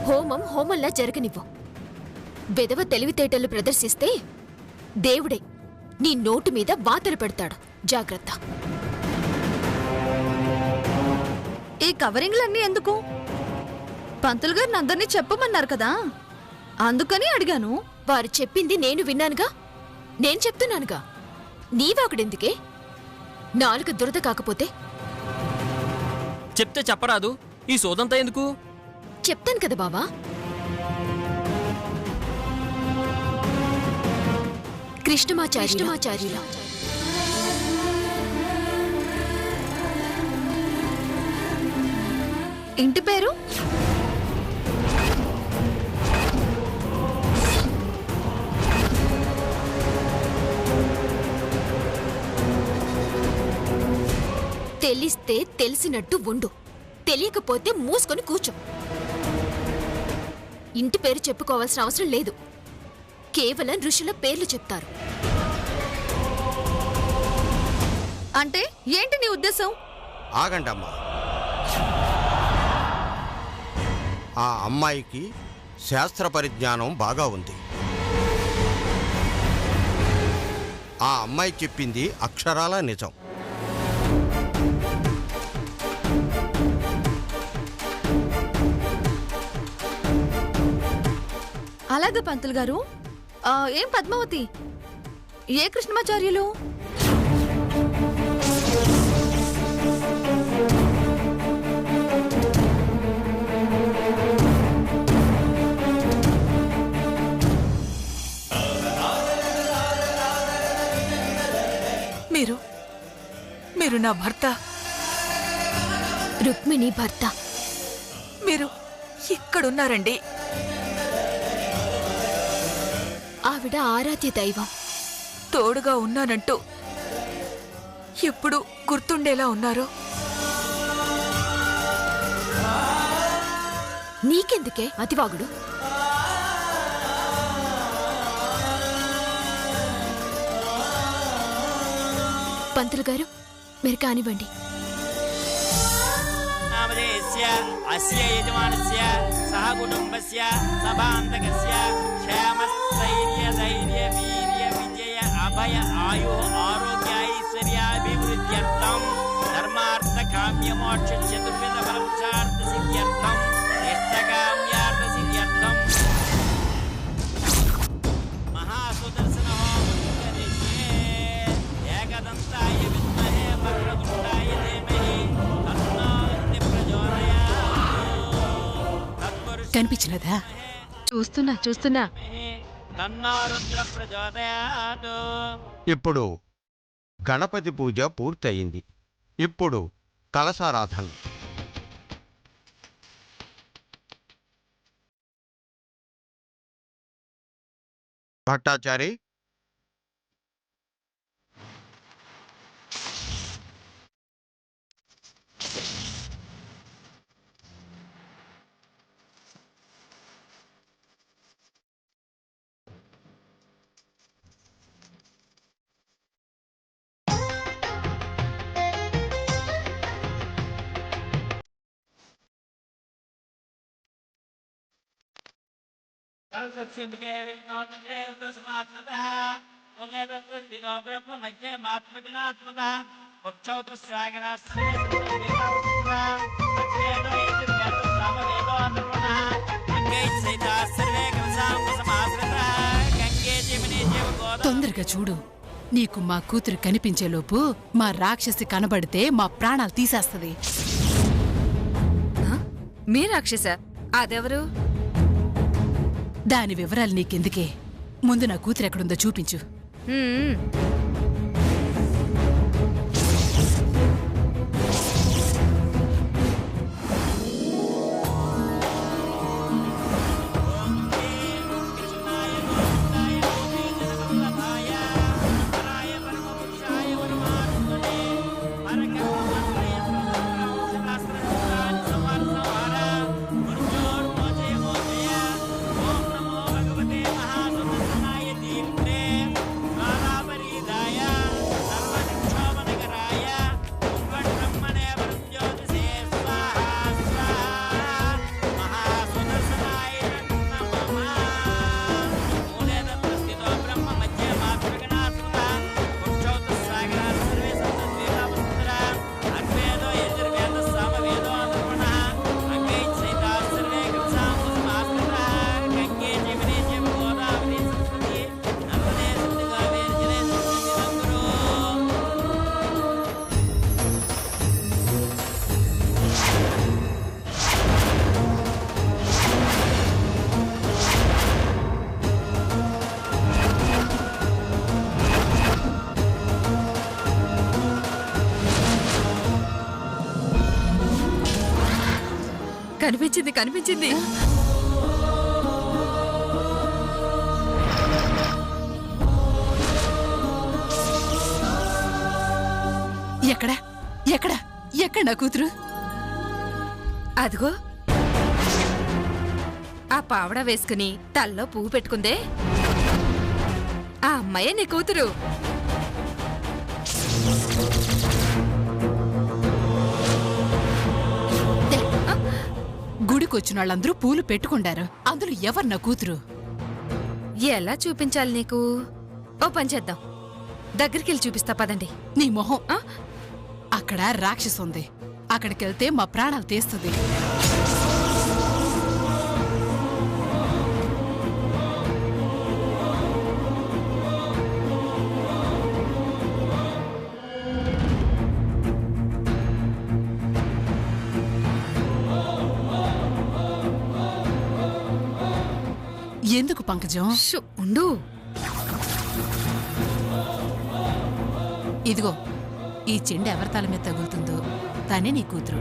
హోమం హోమంలా జరగనివ్వు. బెదవ తెలివితేటలు ప్రదర్శిస్తే దేవుడే నీ నోటు మీద వాతలు పెడతాడు. జాగ్రత్త. ఈ కవరింగ్లన్నీ ఎందుకు? పంతులు గారిని అందరినీ చెప్పమన్నారు కదా, అందుకని అడిగాను. వారు చెప్పింది నేను విన్నానుగా, నేను చెప్తున్నానుగా. నీవాకుడెందుకే? నాలుగు దురద కాకపోతే చెప్తే చెప్పరాదు, ఈ సోదంతా ఎందుకు? చెప్తాను కదా బావా. కృష్ణమాచార్యుల ఇంటి పేరు? తెలిస్తే తెలిసినట్టు ఉండు, తెలియకపోతే మూసుకొని కూర్చో. ఇంటి పేరు చెప్పుకోవాల్సిన అవసరం లేదు. కేవలం ఋషుల పేర్లు చెప్తారు. అంటే ఏంటి నీ ఉద్దేశం? ఆగండమ్మా. ఆ అమ్మాయికి శాస్త్ర పరిజ్ఞానం బాగా ఉంది. ఆ అమ్మాయి చెప్పింది అక్షరాల నిజం. అలాగే పంతులు గారు. ఏం పద్మావతి, ఏ కృష్ణమాచార్యులు? మీరు నా భర్త. రుక్మిణి భర్త. మీరు ఇక్కడున్నారండి. ఆవిడ ఆరాధ్య దైవం. తోడుగా ఉన్నానంటూ ఎప్పుడు గుర్తుండేలా ఉన్నారు. నీకెందుకే అతివాగుడు? పంతులు గారు, మీరు కానివ్వండి. అస్య యజమానస్య సహ కుటుంబస్య సభాంతకస్య క్షేమస్థైర్య ధైర్య వీర్య విజయ అభయ ఆయు ఆరోగ్య ఐశ్వర్యాభివృద్ధ్యర్థం ధర్మార్థ కామ్య మోక్ష చతుర్విధ ఫలపురుషార్థ సిద్ధ్యర్థం ఇష్టకామ్యార్థ సిద్ధ్యర్థం మహాసుదర్శన ఏకదంతాయ విద్మహే వక్రతుండాయ ధీమహి కనిపించినదా? చూస్తున్నా. ఇప్పుడు గణపతి పూజ పూర్తయింది. ఇప్పుడు కలశారాధన. భట్టాచారి, తొందరగా చూడు. నీకు మా కూతురు కనిపించేలోపు మా రాక్షసి కనబడితే మా ప్రాణాలు తీసేస్తది. మీ రాక్షస? అదెవరు? దాని వివరాలు నీకెందుకే, ముందు నా కూతురు ఎక్కడుందో చూపించు. కనిపించింది కనిపించింది. ఎక్కడ ఎక్కడ ఎక్కడ నా కూతురు? అదిగో ఆ పావడ వేసుకుని తల్లో పువ్వు పెట్టుకుందే, ఆ అమ్మాయే నీ కూతురు. గుడికొచ్చిన వాళ్ళందరూ పూలు పెట్టుకుంటారు, అందులో ఎవరు నా కూతురు? ఎలా చూపించాలి నీకు? ఓ పని చేద్దాం, దగ్గరికెళ్ళి చూపిస్తా పదండి. నీ మొహం. అక్కడ రాక్షసు ఉంది, అక్కడికెళ్తే మా ప్రాణాలు తీస్తుంది. ఎందుకు పంకజం? ఉండు. ఇదిగో ఈ చెండు ఎవరి తల మీద తగులుతుందో తనే నీ కూతురు.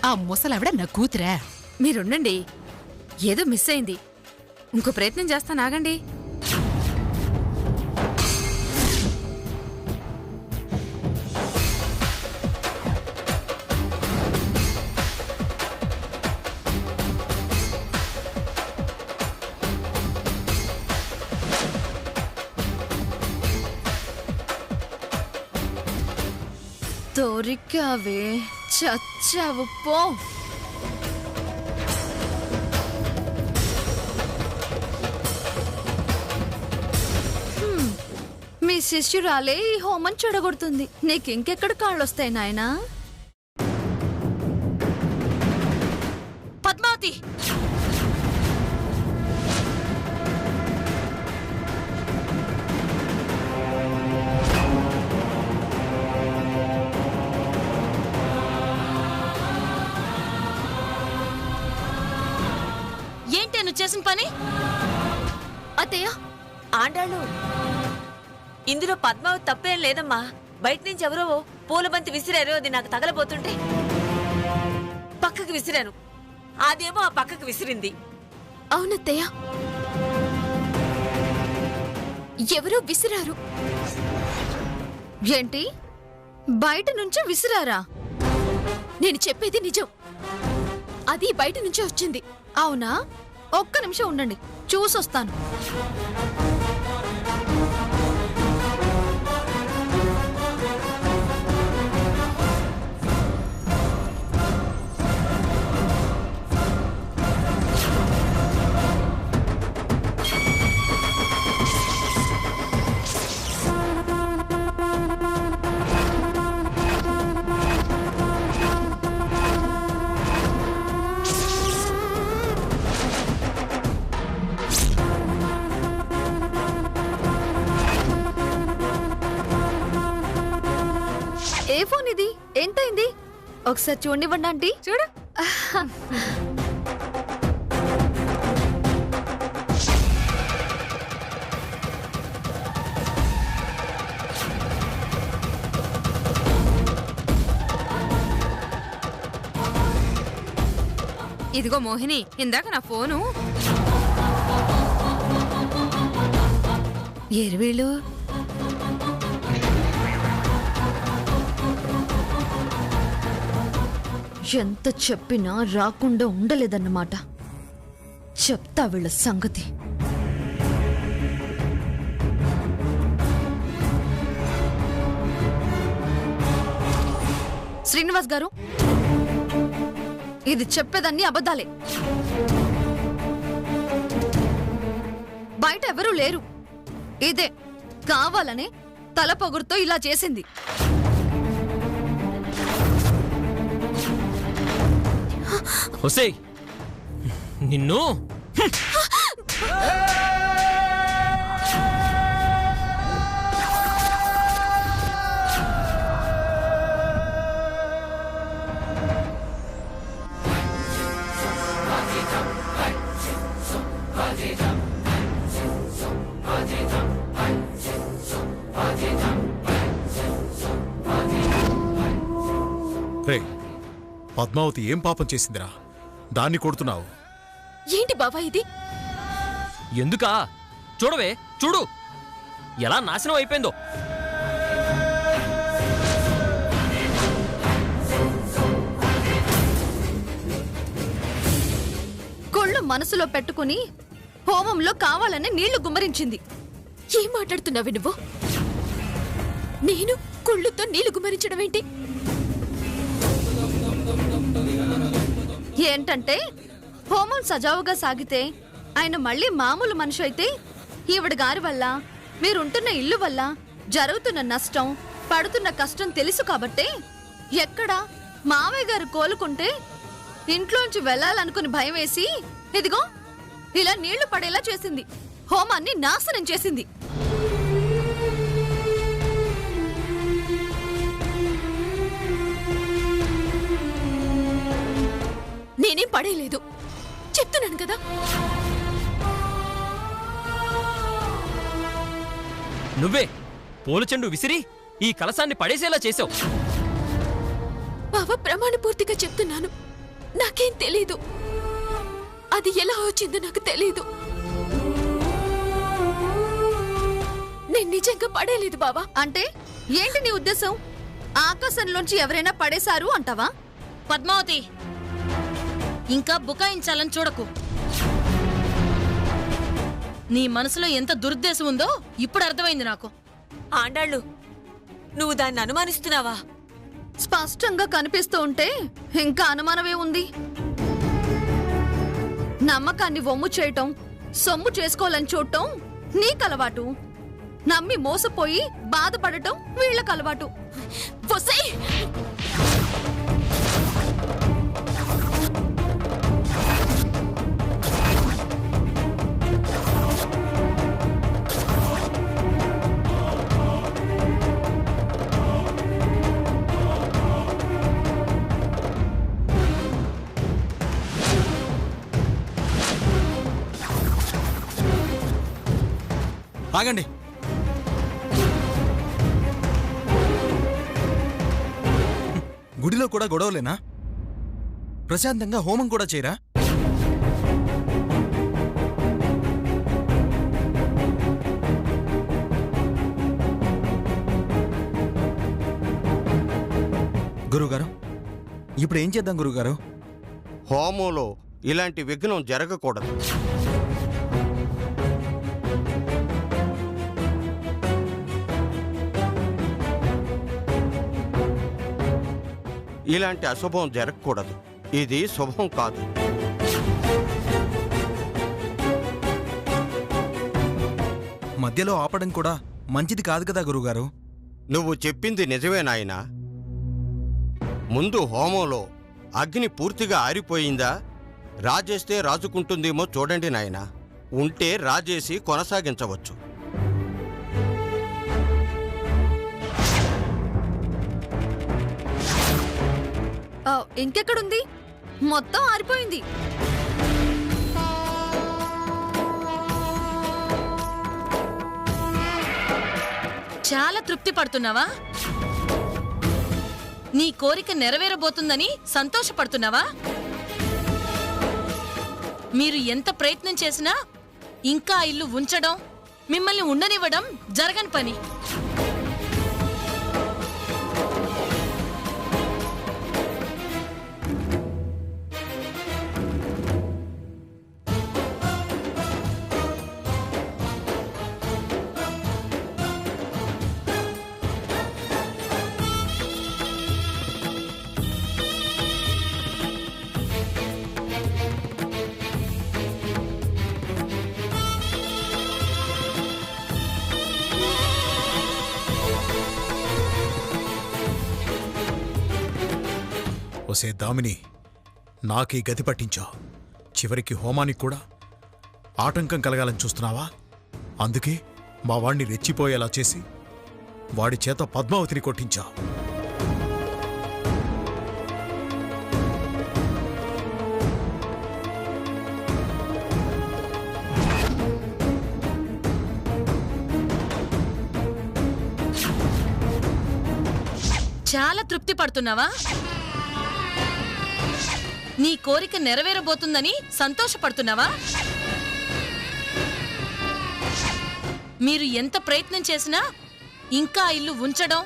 ఆ ముసలావిడ నా కూతురా? మీరుండండి, ఏదో మిస్ అయింది. ఇంకో ప్రయత్నం చేస్తాను, ఆగండి. దొరికావే, చచ్చావు పో. మీ శిష్యురాలే ఈ హోమం చెడగొడుతుంది. నీకింకెక్కడ కాళ్ళొస్తాయి నాయనా? పద్మావతి, ఏంటి నువ్వు చేసిన పని? అత్తయ్య, ఆండాళ్ళు, ఇందులో పద్మావతి తప్పేం లేదమ్మా. బయట నుంచి ఎవరో పూలబంతి విసిరారు, అది నాకు తగలబోతుంటే పక్కకి విసిరాను, అదేమో ఆ పక్కకి విసిరింది. అవునత్తయ్య, ఎవరో విసిరారు. ఏంటి, బయట నుంచి విసిరారా? నేను చెప్పేది నిజం, అది బయట నుంచి వచ్చింది. అవునా? ఒక్క నిమిషం ఉండండి, చూసొస్తాను. ఏ ఫోన్ ఇది? ఎంతైంది? ఒకసారి చూడనివ్వండి ఆంటీ. చూడు. ఇదిగో మోహిని, ఇందాక నా ఫోను. ఎరువేళ్ళు ఎంత చెప్పినా రాకుండా ఉండలేదన్నమాట. చెప్తా వీళ్ళ సంగతి. శ్రీనివాస్ గారు, ఇది చెప్పేదన్నీ అబద్ధాలే. బయట ఎవరూ లేరు. ఇదే కావాలనే తల పొగురుతో ఇలా చేసింది. ఒసేయ్ నిన్ను రే, పద్మావతి ఏం పాపం చేసిందిరా? దాన్ని కొడుతున్నావు? ఏంటి బావా ఇది? ఎందుకా? చూడవే, చూడు ఎలా నాశనం అయిపోయిందో. కొళ్ళు మనసులో పెట్టుకుని హోమంలో కావాలని నీళ్లు గుమ్మరించింది. ఏం మాట్లాడుతున్నావు నువ్వు? నేను కుళ్ళుతో నీళ్లు గుమ్మరించడం ఏంటి? ఏంటంటే హోమం సజావుగా సాగితే ఆయన మళ్ళీ మామూలు మనిషి అయితే ఈవిడ గారి వల్ల, మీరుంటున్న ఇల్లు వల్ల జరుగుతున్న నష్టం, పడుతున్న కష్టం తెలుసు కాబట్టే ఎక్కడా మావయ్య గారు కోలుకుంటే ఇంట్లోంచి వెళ్ళాలనుకుని భయం వేసి ఇదిగో ఇలా నీళ్లు పడేలా చేసింది. హోమాన్ని నాశనం చేసింది. నేనేం పడేయలేదు, చెప్తున్నాను కదా. నువ్వే పూలచెండు విసిరి ఈ కలసాన్ని పడేసేలా చేసావు. బావ, ప్రమాణపూర్తిగా చెప్తున్నాను, నాకేం తెలీదు. అది ఎలా వచ్చిందో నాకు తెలీదు. నేను నిజంగా పడేయలేదు బావా. అంటే ఏంటి నీ ఉద్దేశం? ఆకాశంలోంచి ఎవరైనా పడేశారు అంటావా? పద్మావతి, ఇంకా బుకాయించాలని చూడకు. నీ మనసులో ఎంత దురుద్దేశం ఉందో ఇప్పుడు అర్థమైంది నాకు. ఆండాళ్ళు, నువ్వు దాన్ని అనుమానిస్తున్నావా? స్పష్టంగా కనిపిస్తూ ఉంటే ఇంకా అనుమానమే ఉంది. నమ్మకాన్ని వమ్ము చేయటం, సొమ్ము చేసుకోవాలని చూడటం నీకలవాటు. నమ్మి మోసపోయి బాధపడటం వీళ్ళకలవాటు. ఒసేయ్! ఆగండి. గుడిలో కూడా గొడవలేనా? ప్రశాంతంగా హోమం కూడా చేయరా? గురువుగారు, ఇప్పుడు ఏం చేద్దాం గురువుగారు? హోమంలో ఇలాంటి విఘ్నం జరగకూడదు. ఇలాంటి అశుభం జరగకూడదు. ఇది శుభం కాదు. మధ్యలో ఆపడం కూడా మంచిది కాదు కదా గురువుగారు? నువ్వు చెప్పింది నిజమే నాయనా. ముందు హోమంలో అగ్ని పూర్తిగా ఆరిపోయిందా, రాజేస్తే రాజుకుంటుందేమో చూడండి నాయనా. ఉంటే రాజేసి కొనసాగించవచ్చు. ఇంకెక్కడుంది? మొత్తం ఆరిపోయింది. చాలా తృప్తి పడుతున్నావా? నీ కోరిక నెరవేరబోతుందని సంతోషపడుతున్నావా? మీరు ఎంత ప్రయత్నం చేసినా ఇంకా ఇల్లు ఉంచడం, మిమ్మల్ని ఉండనివ్వడం జరగని పని. ఒసే దామిని, నాకీ గతి పట్టించావు. చివరికి హోమానికి కూడా ఆటంకం కలగాలని చూస్తున్నావా? అందుకే మా వాణ్ణి రెచ్చిపోయేలా చేసి వాడి చేత పద్మావతిని కొట్టించావు. చాలా తృప్తి పడుతున్నావా? నీ కోరిక నెరవేరబోతుందని సంతోషపడుతున్నావా? మీరు ఎంత ప్రయత్నం చేసినా ఇంకా ఇల్లు ఉంచడం,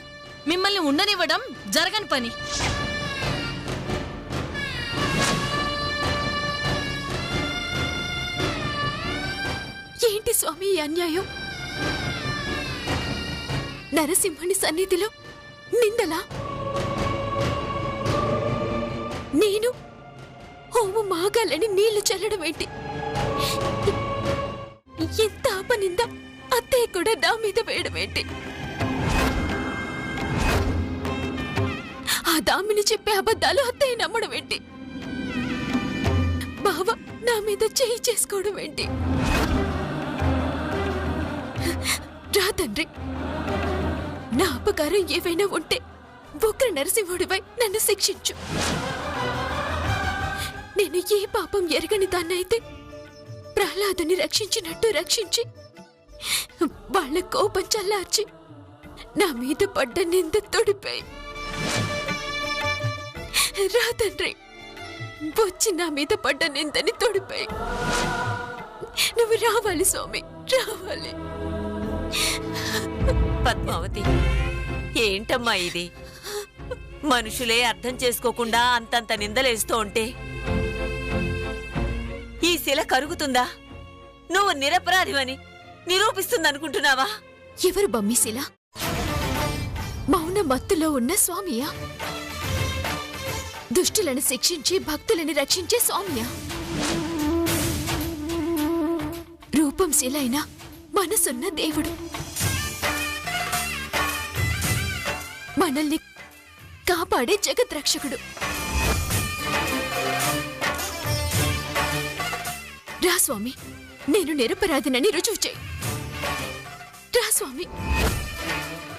మిమ్మల్ని ఉండనివ్వడం జరగని పని. ఏంటి స్వామి ఈ అన్యాయం? నరసింహుని సన్నిధిలో నిందలా? నేను హోమం ఆగాలని నీళ్లు చల్లడం ఏంటి? ఎంత అపనింద అత్తయ్య కూడా నా మీద వేయడం ఏంటి? ఆ దామిని చెప్పే అబద్ధాలు అత్తయ్య నమ్మడం ఏంటి? బావ నా మీద చేయి చేసుకోవడం ఏంటి? రా తండ్రి, నా అపకారం ఏవైనా ఉంటే ఉగ్ర నరసింహుడిపై నన్ను శిక్షించు. నేను ఏ పాపం ఎరగని దాన్నైతే ప్రహ్లాదుని రక్షించినట్టు రక్షించి వాళ్ళ కోపం చల్లార్చి నా మీద పడ్డ నింద తొడిపాయి. రా తండ్రి, వచ్చి నా మీద పడ్డ నిందని తొడిపాయి. నువ్వు రావాలి స్వామి, రావాలి. పద్మావతి, ఏంటమ్మా ఇది? మనుషులే అర్థం చేసుకోకుండా అంతంత నిందలేస్తూ ఉంటే ఈ శిల కరుగుతుందా? నువ్వు నిరపరాధివని నిరూపిస్తుందనుకుంటున్నావా? ఎవరు బమ్మిశిల? మౌన మత్తులో ఉన్న స్వామియా? దుష్టులను శిక్షించి భక్తులను రక్షించే స్వామియా? రూపం శిలైన మనసున్న దేవుడు, మనల్ని కాపాడే జగద్రక్షకుడు. రా స్వామి, నేను నిరపరాధినని రుజువు చేయి. రా స్వామి,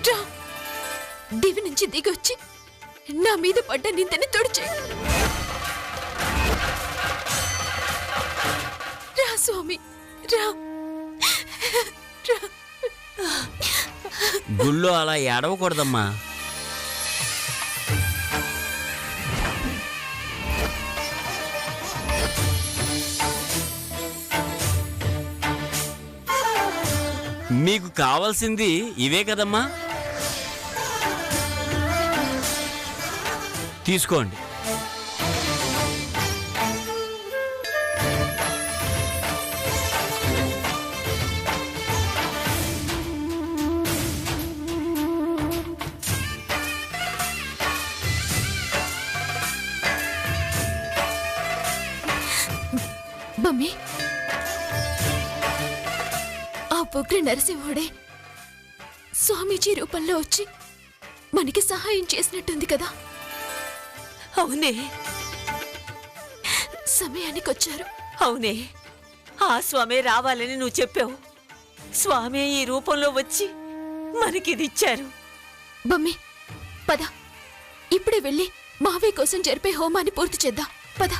రా. దివి నుంచి దిగొచ్చి నా మీద పడ్డ నిందని తుడిచేయి. రా స్వామి, రా. గుళ్ళో అలా ఏడవకూడదమ్మా. మీకు కావాల్సింది ఇవే కదమ్మా, తీసుకోండి. బమ్మి, ఆ ఉగ్ర నరసింహుడే స్వామీజీ రూపంలో వచ్చి మనకి సహాయం చేసినట్టుంది కదా? అవునే, సమయానికి వచ్చారు. అవునే, ఆ స్వామి రావాలని నువ్వు చెప్పావు. స్వామి ఈ రూపంలో వచ్చి మనకిదిచ్చారు. బమ్మి, పద, ఇప్పుడే వెళ్ళి మావయ్య కోసం జరిపే హోమాన్ని పూర్తి చేద్దాం పద